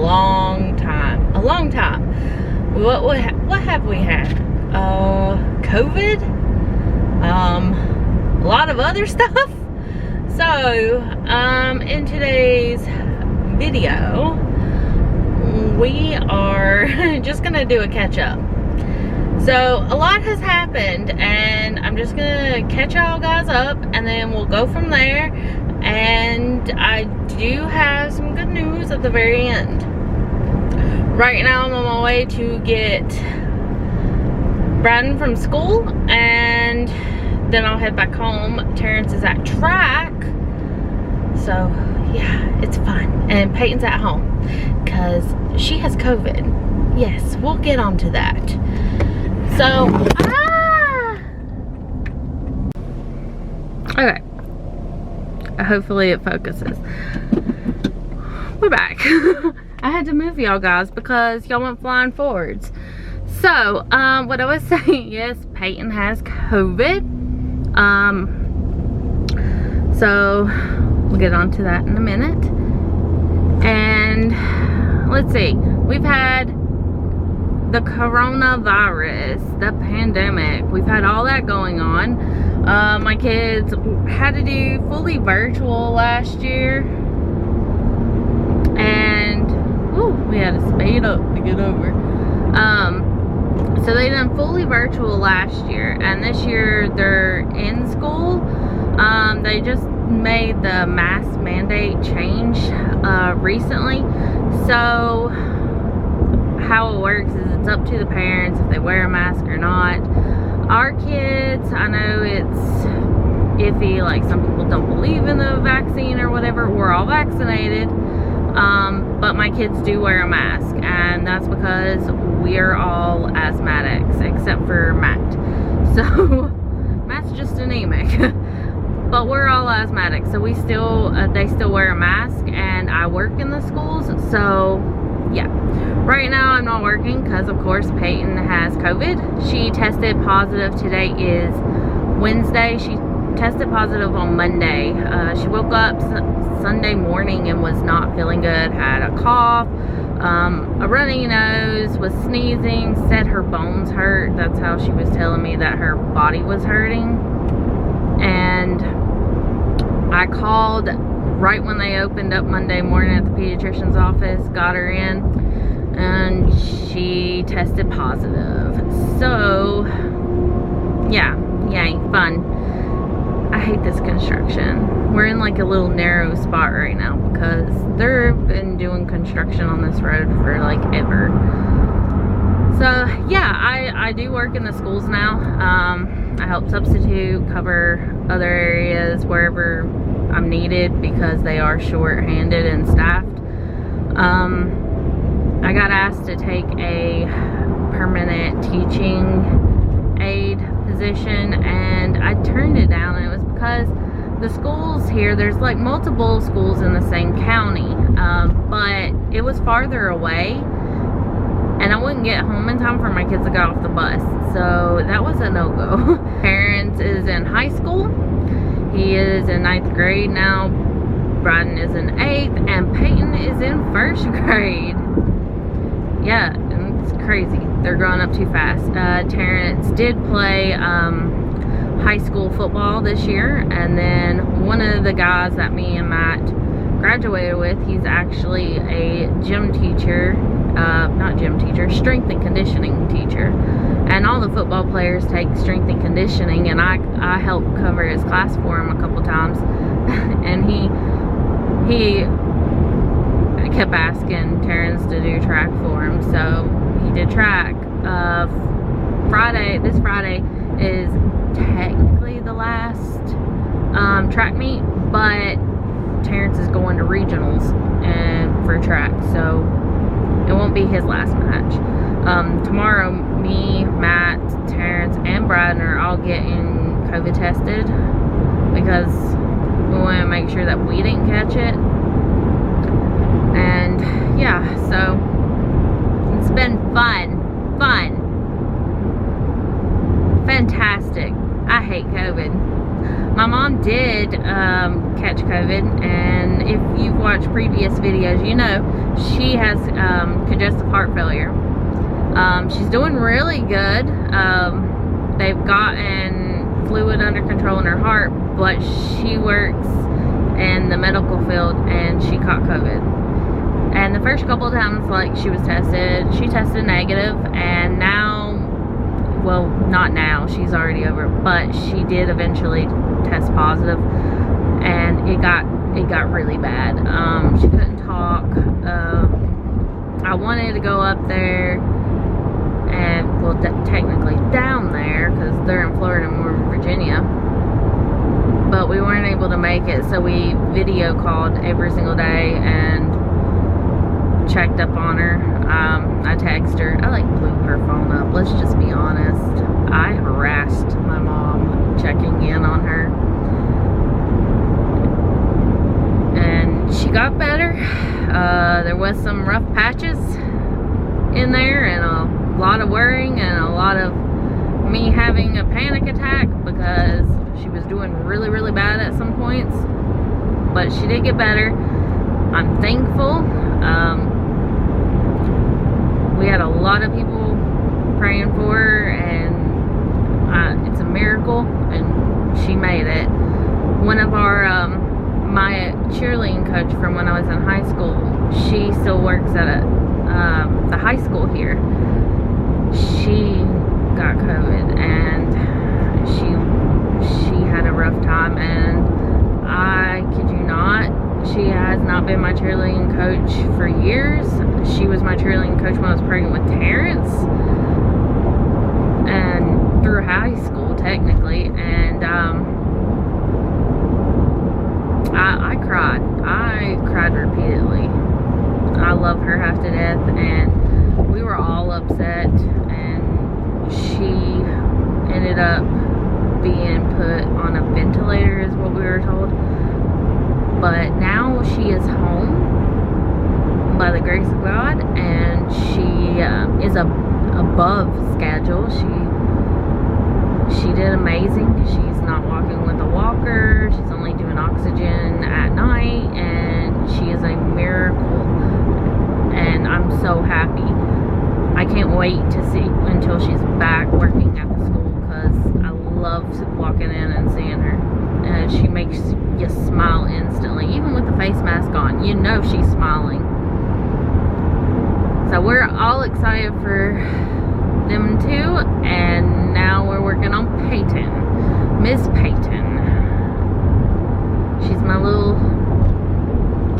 long time. A long time. What have we had? COVID. A lot of other stuff. So, in today's video, we are just gonna do a catch up. So a lot has happened, and I'm just gonna catch y'all guys up, and then we'll go from there. And I do have some good news at the very end. Right now I'm on my way to get Braden from school, and then I'll head back home. Terrence is at track, so yeah, it's fun. And Peyton's at home because she has COVID. Yes, we'll get onto that. So, okay. Hopefully it focuses. We're back. I had to move y'all guys because y'all went flying forwards. So, what I was saying, yes, Peyton has COVID. So we'll get onto that in a minute. And let's see, we've had the coronavirus, the pandemic, we've had all that going on. My kids had to do fully virtual last year, and we had to speed up to get over. So they done fully virtual last year, and this year they're in school. They just made the mask mandate change recently. So how it works is it's up to the parents if they wear a mask or not. Our kids, I know it's iffy, like some people don't believe in the vaccine or whatever. We're all vaccinated, but my kids do wear a mask, and that's because we're all asthmatics except for Matt. So Matt's just anemic. But we're all asthmatic, so we still they still wear a mask, and I work in the schools, so yeah. Right now I'm not working because of course Peyton has COVID. She tested positive. Today is Wednesday. She tested positive on Monday. She woke up Sunday morning and was not feeling good, had a cough, a runny nose, was sneezing, said her bones hurt. That's how she was telling me that her body was hurting. And I called right when they opened up Monday morning at the pediatrician's office, got her in, and she tested positive. So yeah, yay, fun. I hate this construction. We're in like a little narrow spot right now because they've been doing construction on this road for like ever. So yeah, I do work in the schools now. I help substitute, cover other areas wherever I'm needed because they are short-handed and staffed. I got asked to take a permanent teaching aide position, and I turned it down, and it was because the schools here, there's like multiple schools in the same county, but it was farther away, and I wouldn't get home in time for my kids to get off the bus, so that was a no-go. Terrence is in high school. He is in 9th grade now. Braden is in 8th, and Peyton is in 1st grade. Yeah, it's crazy. They're growing up too fast. Terrence did play high school football this year, and then one of the guys that me and Matt graduated with, he's actually a gym teacher, not gym teacher, strength and conditioning teacher. And all the football players take strength and conditioning, and I helped cover his class for him a couple times. And he kept asking Terrence to do track for him, so he did track. This Friday is technically the last track meet, but Terrence is going to regionals and for track, so it won't be his last match. Tomorrow, me, Matt, Terrence, and Braden are all getting COVID tested because we want to make sure that we didn't catch it. And yeah, so it's been fun, fantastic. I hate COVID. My mom did catch COVID, and if you've watched previous videos, you know she has congestive heart failure. She's doing really good. They've gotten fluid under control in her heart, but she works in the medical field and she caught COVID. And the first couple of times like she was tested, she tested negative, and now, well, not now, she's already over it, but she did eventually test positive, and it got really bad. She couldn't talk. I wanted to go up there and, well, technically down there, because they're in Florida and we're in Virginia, but we weren't able to make it, so we video called every single day and checked up on her. I texted her. I like blew her phone up, let's just be honest. I harassed my mom checking in on her, and she got better. There was some rough patches in there, and a lot of worrying, and a lot of me having a panic attack, because she was doing really, really bad at some points, but she did get better. I'm thankful. We had a lot of people praying for her, and it's a miracle, and she made it. One of our my cheerleading coach from when I was in high school, she still works at the high school here. She got COVID, and she had a rough time, and I kid you not, she has not been my cheerleading coach for years. She was my cheerleading coach when I was pregnant with Terrence, and through high school technically, and I cried repeatedly. I love her half to death, and we were all upset, and she ended up being put on a ventilator is what we were told. But now she is home by the grace of God, and she is above schedule. She did amazing. She's not walking with a walker. She's only doing oxygen at night, and she is a miracle. And I'm so happy. I can't wait to see until she's back working at the school, because I love walking in and seeing her. And she makes you smile instantly. Even with the face mask on, you know she's smiling. So we're all excited for them too. And now we're working on Peyton. Miss Peyton. She's my little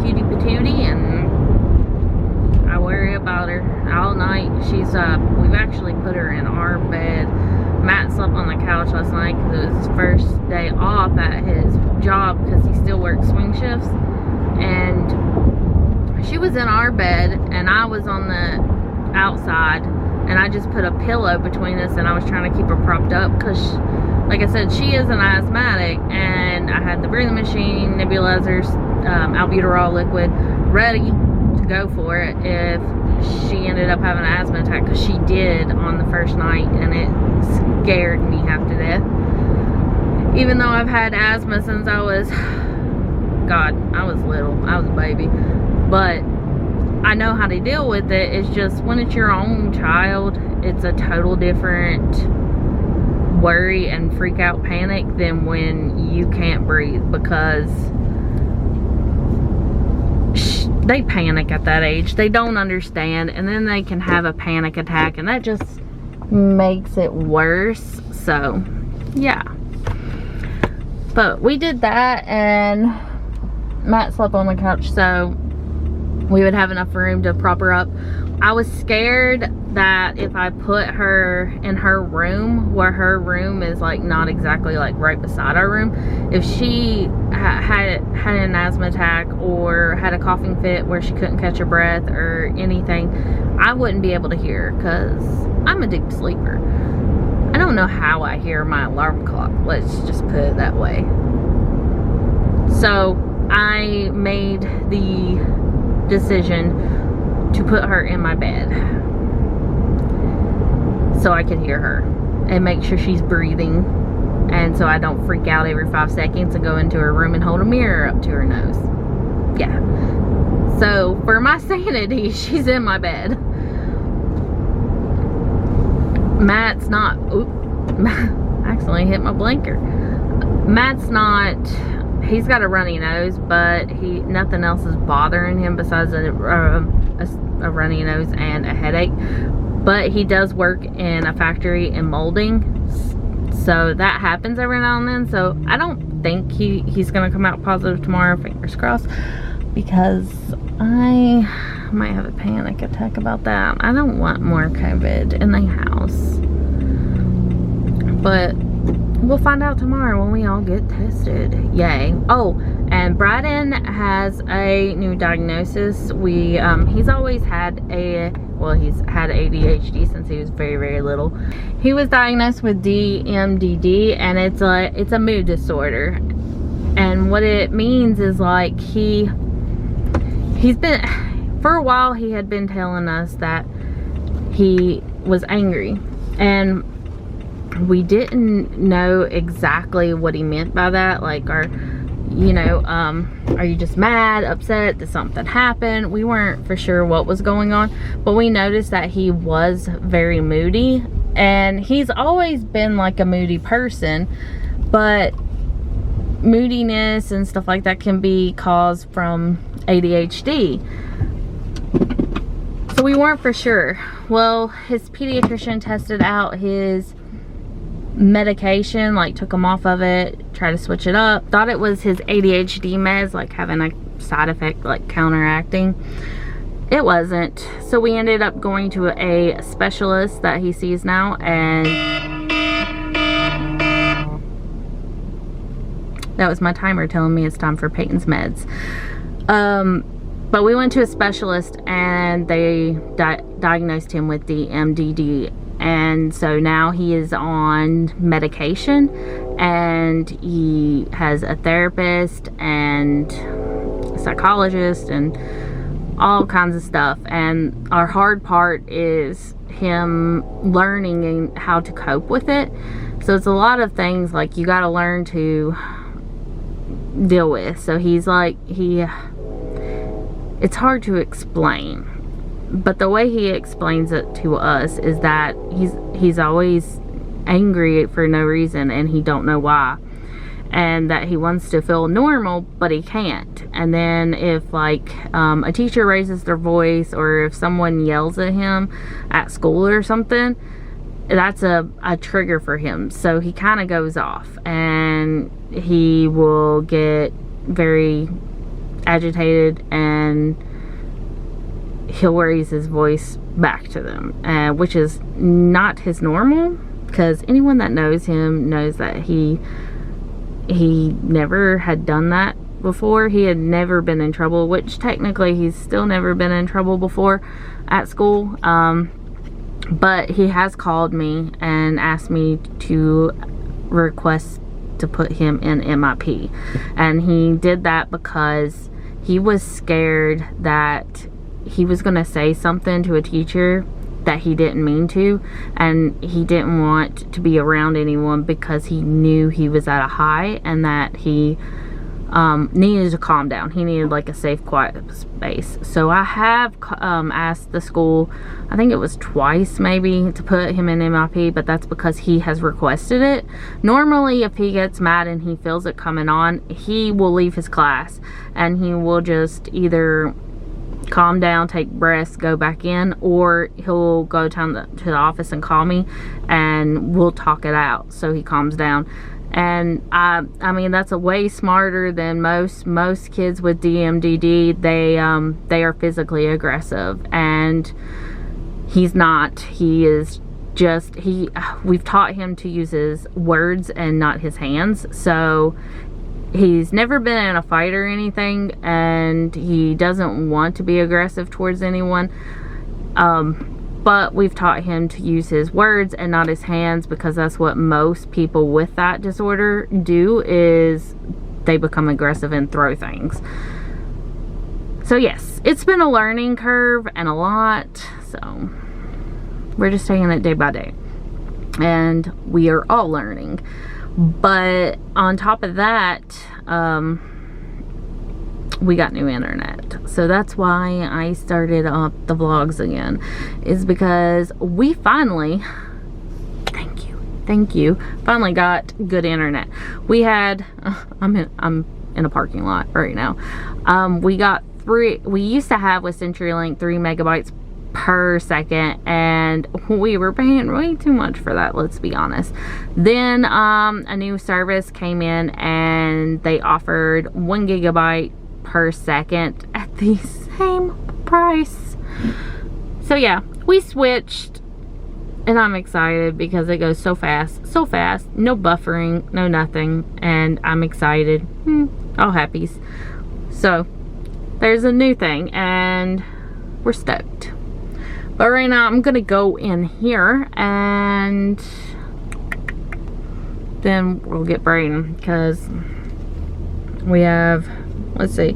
cutie patootie, and I worry about her all night. We've actually put her in our bed. Matt slept on the couch last night because it was his first day off at his job, because he still works swing shifts, and she was in our bed and I was on the outside, and I just put a pillow between us, and I was trying to keep her propped up, because like I said, she is an asthmatic, and I had the breathing machine, nebulizers, albuterol liquid ready to go for it if she ended up having an asthma attack, because she did on the first night, and it scared me half to death. Even though I've had asthma since I was little, I was a baby, but I know how to deal with it. It's just when it's your own child, it's a total different worry and freak out panic than when you can't breathe, because they panic at that age. They don't understand, and then they can have a panic attack, and that just makes it worse. So yeah, but we did that, and Matt slept on the couch so we would have enough room to prop her up. I was scared that if I put her in her room, where her room is like not exactly like right beside our room, if she had an asthma attack or had a coughing fit where she couldn't catch her breath or anything, I wouldn't be able to hear, because I'm a deep sleeper. I don't know how I hear my alarm clock, let's just put it that way. So I made the decision to put her in my bed so I could hear her and make sure she's breathing and so I don't freak out every 5 seconds and go into her room and hold a mirror up to her nose. Yeah. So for my sanity, she's in my bed. Matt's not, oop, I accidentally hit my blinker. Matt's not, he's got a runny nose, but nothing else is bothering him besides a runny nose and a headache. But he does work in a factory in molding, so that happens every now and then. So I don't think he's gonna come out positive tomorrow, fingers crossed, because I might have a panic attack about that. I don't want more COVID in the house, but we'll find out tomorrow when we all get tested. Yay. Oh, and Braden has a new diagnosis. He's always had he's had ADHD since he was very, very little. He was diagnosed with DMDD, and it's a mood disorder. And what it means is, like, he's been, for a while he had been telling us that he was angry, and we didn't know exactly what he meant by that. Like, are you just mad, upset, did something happen? We weren't for sure what was going on, but we noticed that he was very moody, and he's always been like a moody person, but moodiness and stuff like that can be caused from ADHD. So we weren't for sure. Well, his pediatrician tested out his medication, like took him off of it, tried to switch it up, thought it was his ADHD meds, like having a side effect, like counteracting. It wasn't. So we ended up going to a specialist that he sees now, and that was my timer telling me it's time for Peyton's meds. But we went to a specialist, and they diagnosed him with the MDD. And so now he is on medication, and he has a therapist and a psychologist and all kinds of stuff. And our hard part is him learning how to cope with it. So it's a lot of things, like, you got to learn to deal with. So he's like, it's hard to explain. But the way he explains it to us is that he's always angry for no reason, and he don't know why, and that he wants to feel normal, but he can't. And then if, like, a teacher raises their voice, or if someone yells at him at school or something, that's a trigger for him. So he kind of goes off, and he will get very agitated, and he'll raise his voice back to them, which is not his normal, because anyone that knows him knows that he never had done that before. He had never been in trouble, which technically he's still never been in trouble before at school, but he has called me and asked me to request to put him in MIP, and he did that because he was scared that he was going to say something to a teacher that he didn't mean to, and he didn't want to be around anyone because he knew he was at a high, and that he needed to calm down. He needed, like, a safe, quiet space. So I have asked the school, I think it was twice maybe, to put him in MIP, but that's because he has requested it. Normally, if he gets mad and he feels it coming on, he will leave his class, and he will just either calm down, take breaths, go back in, or he'll go down to the office and call me, and we'll talk it out so he calms down. And I mean, that's a way smarter than most kids with DMDD. They are physically aggressive, and he's not. He is just, we've taught him to use his words and not his hands. So he's never been in a fight or anything, and he doesn't want to be aggressive towards anyone. But we've taught him to use his words and not his hands, because that's what most people with that disorder do, is they become aggressive and throw things. So yes, it's been a learning curve and a lot. So we're just taking it day by day, and we are all learning. But on top of that, we got new internet. So that's why I started up the vlogs again, is because we finally, thank you, finally got good internet. We had, I'm in a parking lot right now. We got we used to have with CenturyLink 3 megabytes per second, and we were paying way too much for that, let's be honest. Then a new service came in and they offered 1 gigabyte per second at the same price. So yeah, we switched, and I'm excited because it goes so fast, no buffering, no nothing, and I'm excited. All happies. So there's a new thing and we're stoked. But right now I'm gonna go in here and then we'll get Brayden, because we have, let's see,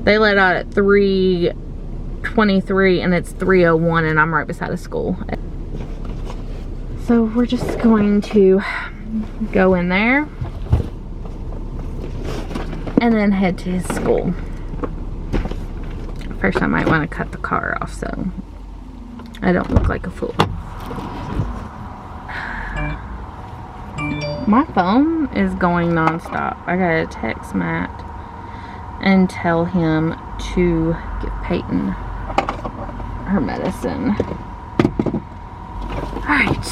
they let out at 3:23 and it's 3:01 and I'm right beside a school. So we're just going to go in there and then head to his school. First I might want to cut the car off so I don't look like a fool. My phone is going non-stop. I gotta text Matt and tell him to give Peyton her medicine. Alright.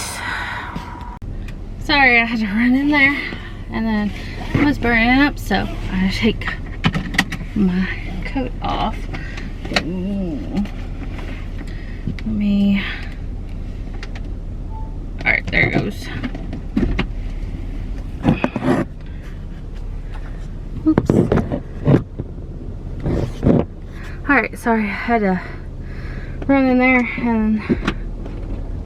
Sorry, I had to run in there and then it was burning up, so I had to take my coat off. Let me, alright, there it goes. Oops. Alright, sorry, I had to run in there and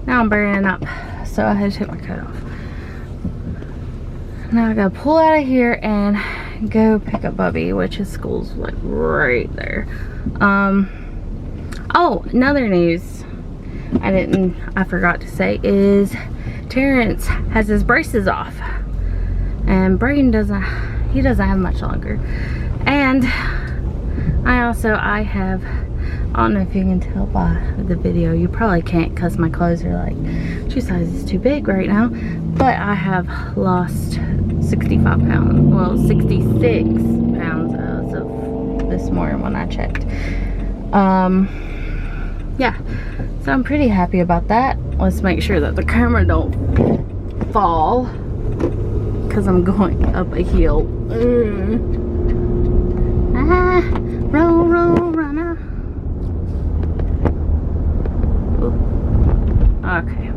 now I'm burning up, so I had to take my coat off. Now I gotta pull out of here and go pick up Bubby, which his school's like right there. Oh, another news I forgot to say is Terrence has his braces off and Brayden doesn't have much longer. And I have, I don't know if you can tell by the video, you probably can't because my clothes are like 2 sizes too big right now, but I have lost 65 pounds, well 66 pounds as of this morning when I checked. Yeah, so I'm pretty happy about that. Let's make sure that the camera don't fall because I'm going up a hill. Roll, runner. Ooh. Okay.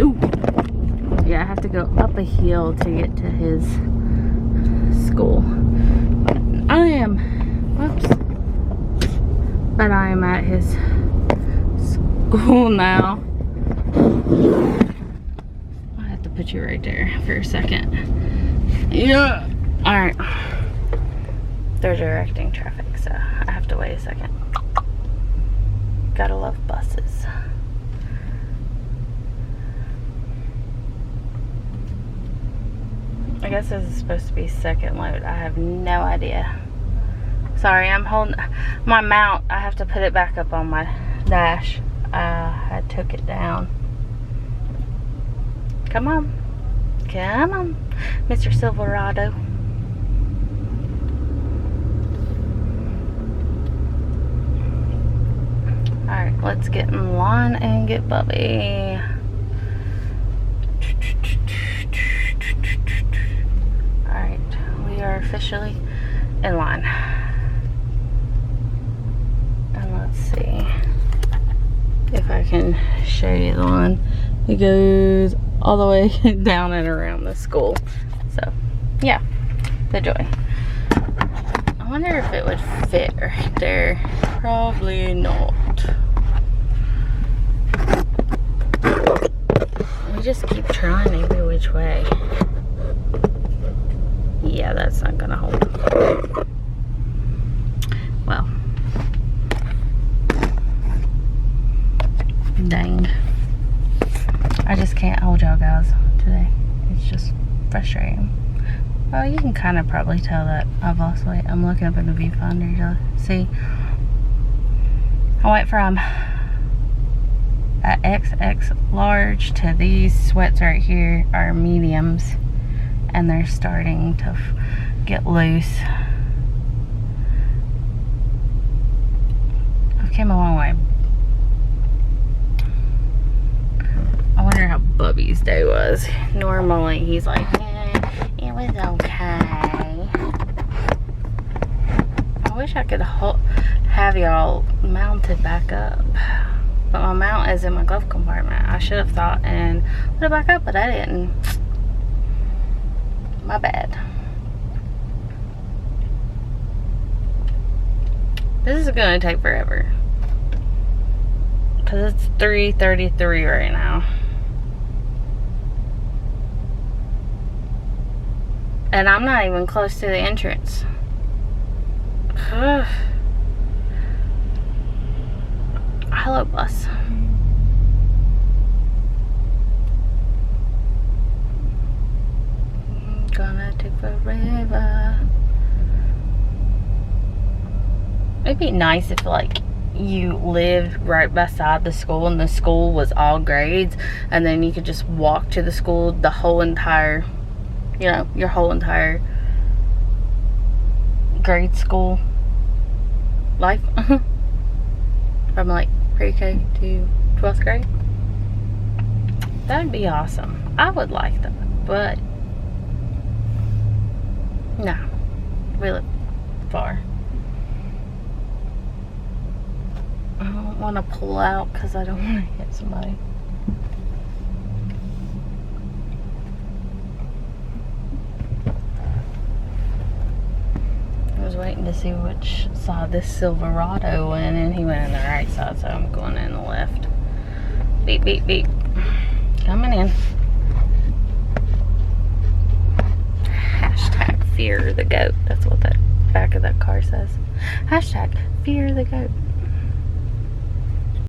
Ooh. Yeah, I have to go up a hill to get to his school. But I am at his school now. I have to put you right there for a second. Yeah. Alright. They're directing traffic, so I have to wait a second. Gotta love buses. I guess this is supposed to be second load. I have no idea. Sorry, I'm holding my mount. I have to put it back up on my dash. I took it down. Come on. Come on, Mr. Silverado. Alright, let's get in line and get Bubby. Alright, we are officially in line. And let's see if I can show you the line. It goes all the way down and around the school. So, yeah, the joy. I wonder if it would fit right there. Probably not. We just keep trying every which way. Yeah, that's not gonna hold. Well. Dang. I just can't hold y'all guys today. It's just frustrating. Well, you can kind of probably tell that I've lost weight. I'm looking up in the viewfinder to see. I went from a XX large to these sweats right here are mediums, and they're starting to get loose. I've came a long way. I wonder how Bubby's day was. Normally he's like, it was okay. I wish I could have y'all mounted back up, but my mount is in my glove compartment. I should have thought and put it back up, but I didn't. My bad. This is gonna take forever because it's 3:33 right now. And I'm not even close to the entrance. Hello, bus. Gonna take forever. It'd be nice if, like, you lived right beside the school and the school was all grades, and then you could just walk to the school the whole entire, you know, your whole entire grade school life. From like pre-K to 12th grade. That'd be awesome. I would like that, but no, we live far. I don't want to pull out because I don't want to hit somebody. I was waiting to see which side this Silverado went, and he went in the right side, so I'm going in the left. Beep, beep, beep. Coming in. Hashtag fear the goat. That's what that back of that car says. Hashtag fear the goat.